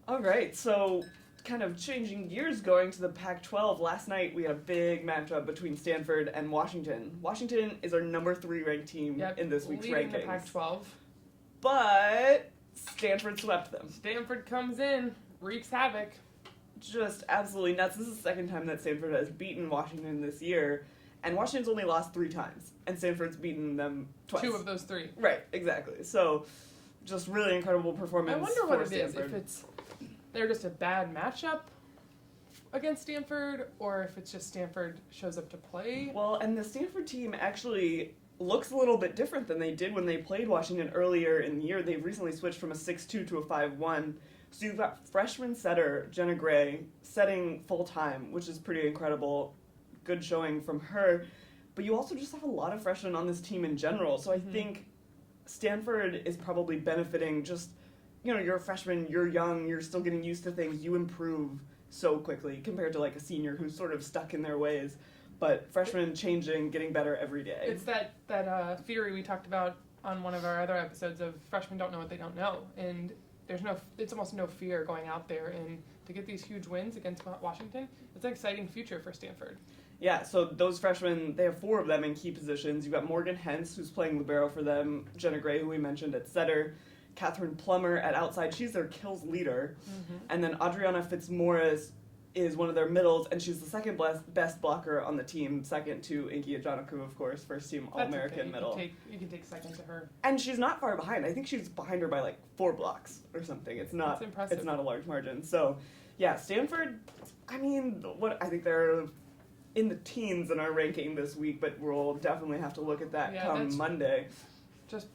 All right, so kind of changing gears, going to the Pac-12. Last night we had a big matchup between Stanford and Washington. Washington is our number 3 ranked team in this week's leading rankings. the Pac-12. But Stanford swept them. Stanford comes in, wreaks havoc. Just absolutely nuts. This is the second time that Stanford has beaten Washington this year, and Washington's only lost 3 times, and Stanford's beaten them twice. 2 of those 3. Right, exactly. So, just really incredible performance. I wonder what for it Stanford. is. If it's they're just a bad matchup against Stanford, or if it's just Stanford shows up to play. Well, and the Stanford team actually looks a little bit different than they did when they played Washington earlier in the year. They've recently switched from a 6-2 to a 5-1. So you've got freshman setter Jenna Gray setting full-time, which is pretty incredible. Good showing from her. But you also just have a lot of freshmen on this team in general. So I think Stanford is probably benefiting just, you're a freshman, you're young, you're still getting used to things, you improve so quickly compared to like a senior who's sort of stuck in their ways. But freshmen changing, getting better every day. It's that theory we talked about on one of our other episodes of freshmen don't know what they don't know. And it's almost no fear going out there, and to get these huge wins against Washington, it's an exciting future for Stanford. Yeah, so those freshmen, they have 4 of them in key positions. You've got Morgan Hentz, who's playing libero for them, Jenna Gray, who we mentioned at setter, Catherine Plummer at outside, she's their kills leader, and then Adriana Fitzmaurice is one of their middles, and she's the second best blocker on the team, second to Inky Ajanaku, of course, first team All-American middle. You can take second to her. And she's not far behind. I think she's behind her by like 4 blocks or something. It's not. That's impressive. It's not a large margin. So, yeah, Stanford. I mean, I think they're in the teens in our ranking this week, but we'll definitely have to look at that come Monday. Just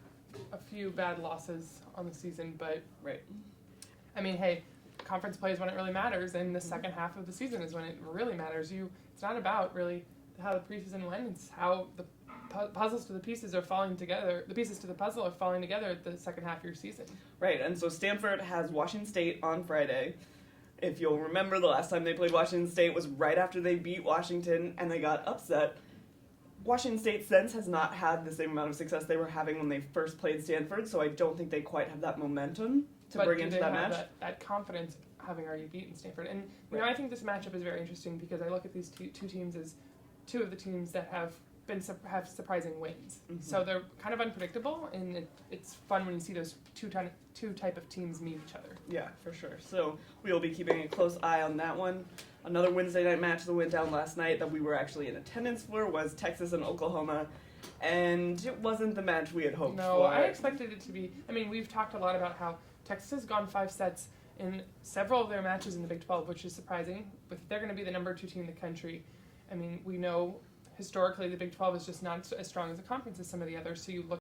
a few bad losses on the season, but right. I mean, hey, conference play is when it really matters, and the second half of the season is when it really matters. It's not about really how the preseason went; it's how the puzzles to the pieces are falling together. The pieces to the puzzle are falling together at the second half of your season. Right, and so Stanford has Washington State on Friday. If you'll remember, the last time they played Washington State was right after they beat Washington, and they got upset. Washington State since has not had the same amount of success they were having when they first played Stanford, so I don't think they quite have that momentum to bring into that match. That confidence having already beaten Stanford. And I think this matchup is very interesting because I look at these two teams as 2 of the teams that have surprising wins. So they're kind of unpredictable, and it's fun when you see those two type of teams meet each other. Yeah, for sure. So we will be keeping a close eye on that one. Another Wednesday night match that went down last night that we were actually in attendance for was Texas and Oklahoma, and it wasn't the match we had hoped for. No, I expected it to be. I mean, we've talked a lot about how Texas has gone 5 sets in several of their matches in the Big 12, which is surprising. But they're going to be the number 2 team in the country. I mean, we know historically the Big 12 is just not as strong as a conference as some of the others, so you look